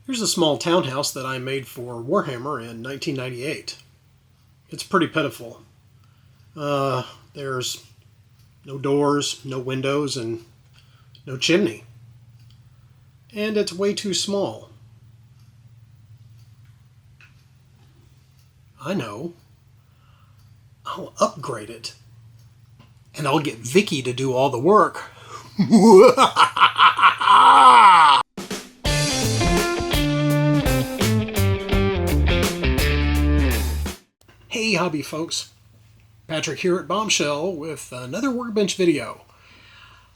Here's a small townhouse that I made for Warhammer in 1998. It's pretty pitiful. There's no doors, no windows, and no chimney. And it's way too small. I know. I'll upgrade it. And I'll get Vicky to do all the work. Hey hobby folks, Patrick here at Bombshell with another workbench video.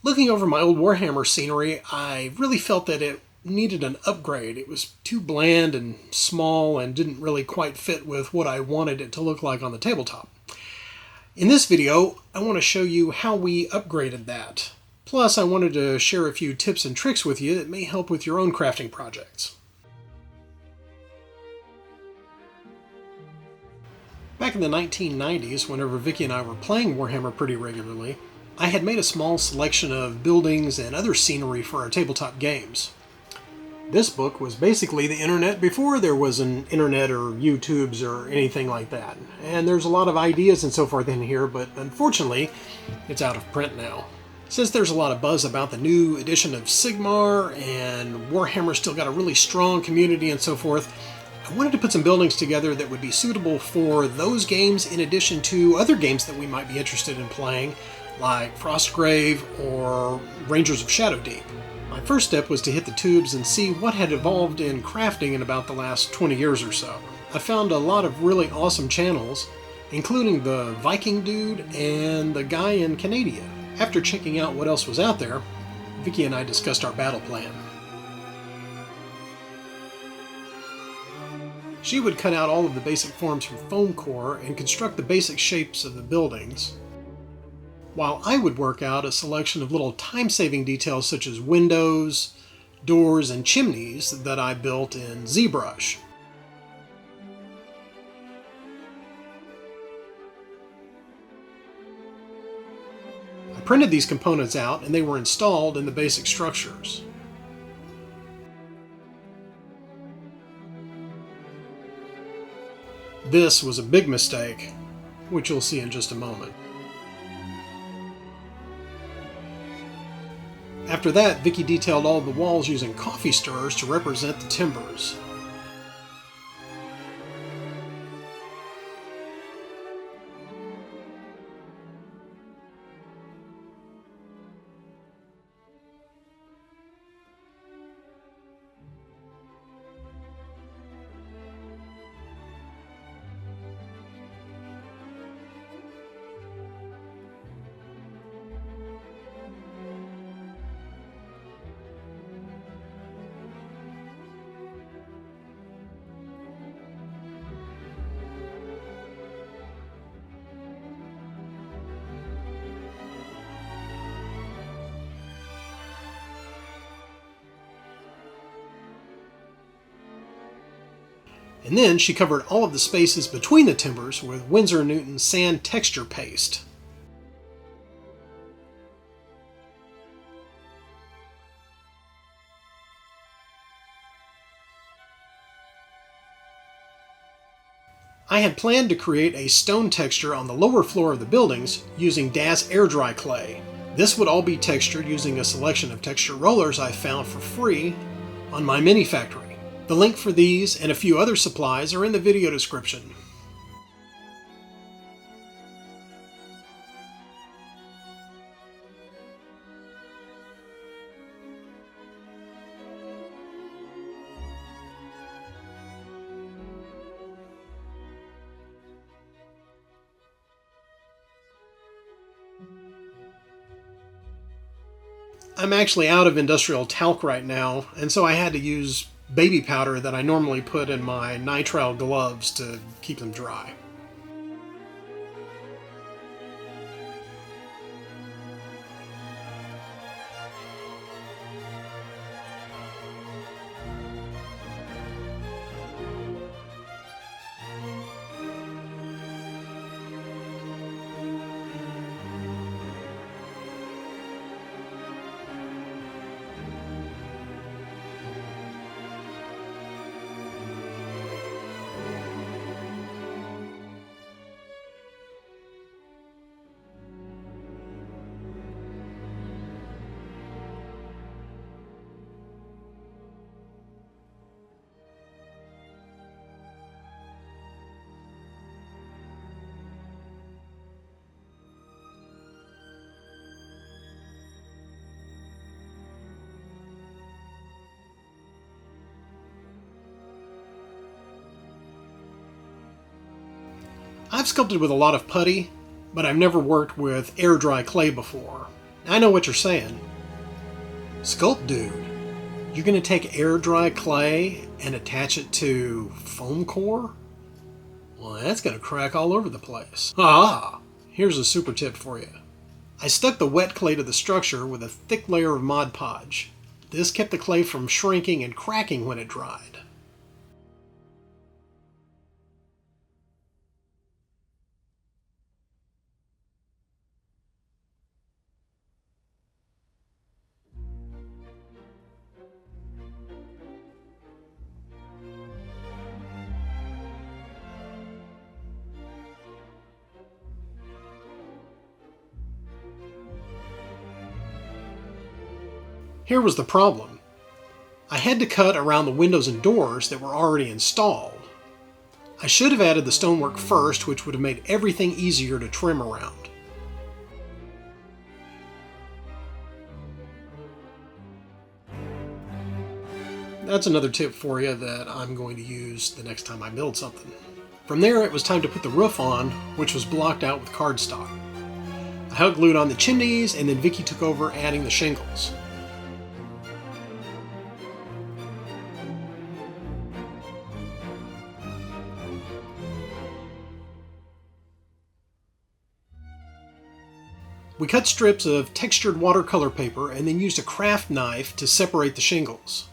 Looking over my old Warhammer scenery, I really felt that it needed an upgrade. It was too bland and small and didn't really quite fit with what I wanted it to look like on the tabletop. In this video, I want to show you how we upgraded that. Plus, I wanted to share a few tips and tricks with you that may help with your own crafting projects. Back in the 1990s, whenever Vicky and I were playing Warhammer pretty regularly, I had made a small selection of buildings and other scenery for our tabletop games. This book was basically the internet before there was an internet or YouTubes or anything like that. And there's a lot of ideas and so forth in here, but unfortunately, it's out of print now. Since there's a lot of buzz about the new edition of Sigmar, and Warhammer still got a really strong community and so forth, I wanted to put some buildings together that would be suitable for those games in addition to other games that we might be interested in playing, like Frostgrave or Rangers of Shadow Deep. My first step was to hit the tubes and see what had evolved in crafting in about the last 20 years or so. I found a lot of really awesome channels, including the Viking Dude and the guy in Canada. After checking out what else was out there, Vicky and I discussed our battle plan. She would cut out all of the basic forms from foam core and construct the basic shapes of the buildings, while I would work out a selection of little time-saving details such as windows, doors, and chimneys that I built in ZBrush. I printed these components out and they were installed in the basic structures. This was a big mistake, which you'll see in just a moment. After that, Vicky detailed all the walls using coffee stirrers to represent the timbers. And then she covered all of the spaces between the timbers with Winsor & Newton sand texture paste. I had planned to create a stone texture on the lower floor of the buildings using DAS air dry clay. This would all be textured using a selection of texture rollers I found for free on my mini factory. The link for these and a few other supplies are in the video description. I'm actually out of industrial talc right now, and so I had to use baby powder that I normally put in my nitrile gloves to keep them dry. I've sculpted with a lot of putty, but I've never worked with air dry clay before. I know what you're saying. Sculpt dude, you're going to take air dry clay and attach it to foam core? Well, that's going to crack all over the place. Ah, here's a super tip for you. I stuck the wet clay to the structure with a thick layer of Mod Podge. This kept the clay from shrinking and cracking when it dried. Here was the problem. I had to cut around the windows and doors that were already installed. I should have added the stonework first, which would have made everything easier to trim around. That's another tip for you that I'm going to use the next time I build something. From there, it was time to put the roof on, which was blocked out with cardstock. I hot glued on the chimneys, and then Vicky took over adding the shingles. We cut strips of textured watercolor paper and then used a craft knife to separate the shingles.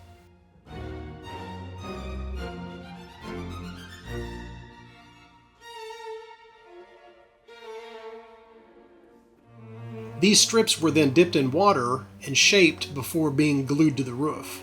These strips were then dipped in water and shaped before being glued to the roof.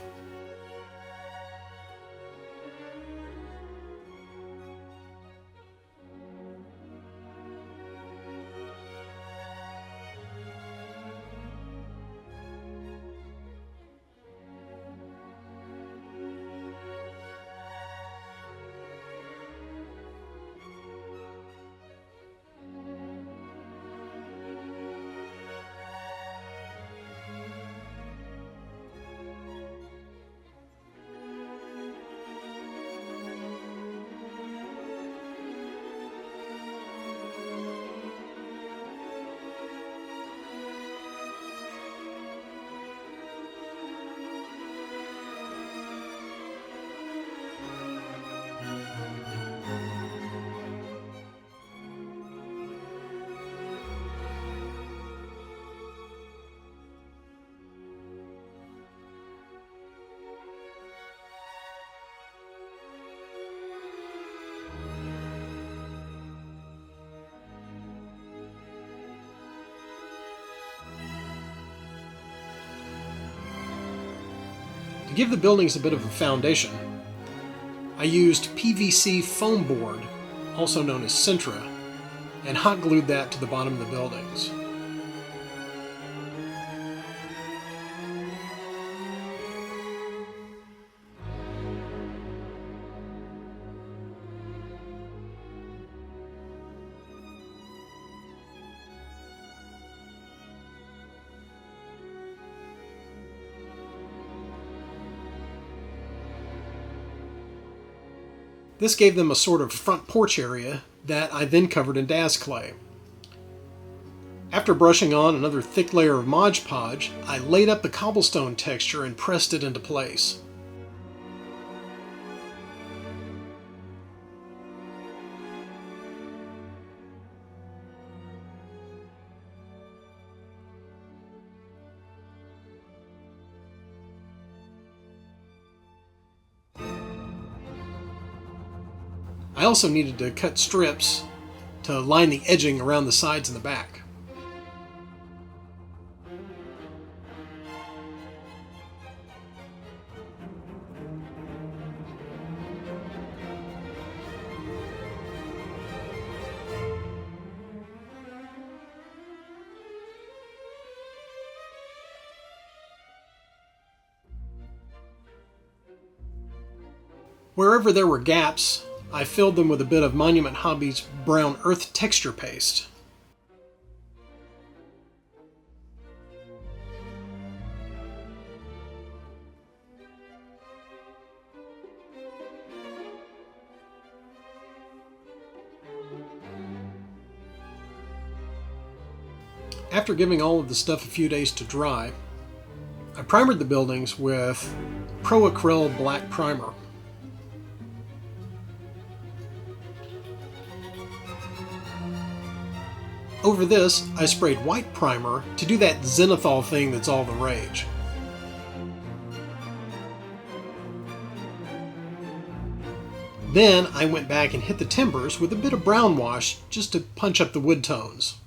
To give the buildings a bit of a foundation, I used PVC foam board, also known as Sintra, and hot glued that to the bottom of the buildings. This gave them a sort of front porch area that I then covered in Daz clay. After brushing on another thick layer of Mod Podge, I laid up the cobblestone texture and pressed it into place. I also needed to cut strips to line the edging around the sides and the back. Wherever there were gaps, I filled them with a bit of Monument Hobbies brown earth texture paste. After giving all of the stuff a few days to dry, I primered the buildings with Pro Acryl Black Primer. Over this, I sprayed white primer to do that zenithal thing that's all the rage. Then I went back and hit the timbers with a bit of brown wash just to punch up the wood tones.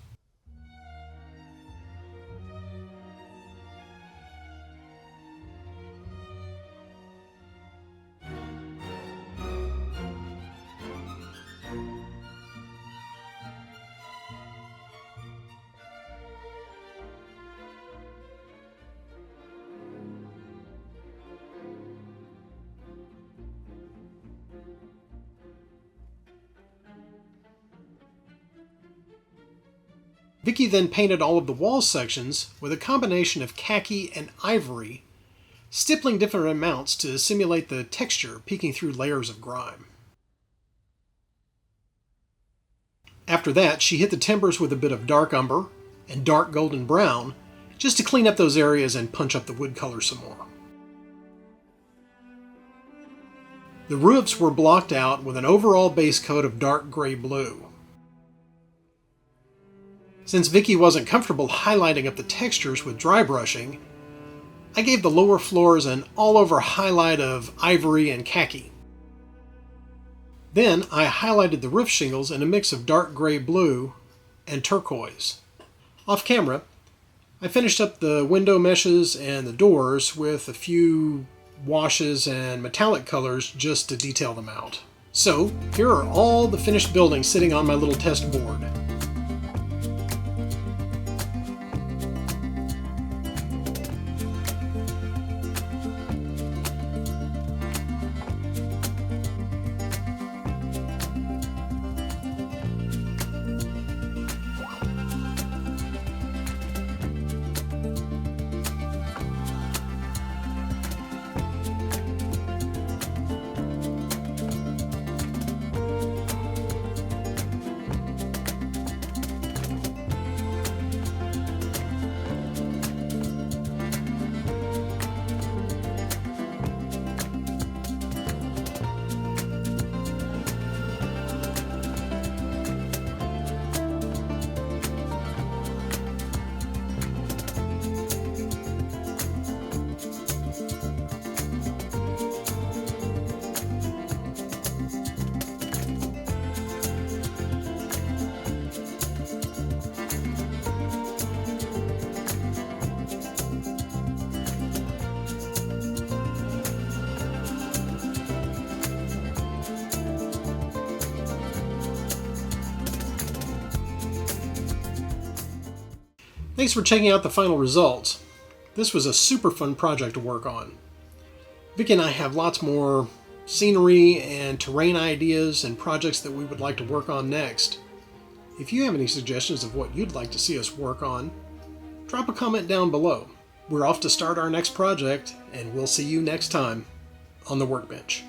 Vicky then painted all of the wall sections with a combination of khaki and ivory, stippling different amounts to simulate the texture peeking through layers of grime. After that, she hit the timbers with a bit of dark umber and dark golden brown just to clean up those areas and punch up the wood color some more. The roofs were blocked out with an overall base coat of dark gray blue. Since Vicky wasn't comfortable highlighting up the textures with dry brushing, I gave the lower floors an all-over highlight of ivory and khaki. Then I highlighted the roof shingles in a mix of dark gray blue and turquoise. Off camera, I finished up the window meshes and the doors with a few washes and metallic colors just to detail them out. So here are all the finished buildings sitting on my little test board. Thanks for checking out the final results. This was a super fun project to work on. Vicky and I have lots more scenery and terrain ideas and projects that we would like to work on next. If you have any suggestions of what you'd like to see us work on, drop a comment down below. We're off to start our next project, and we'll see you next time on the Workbench.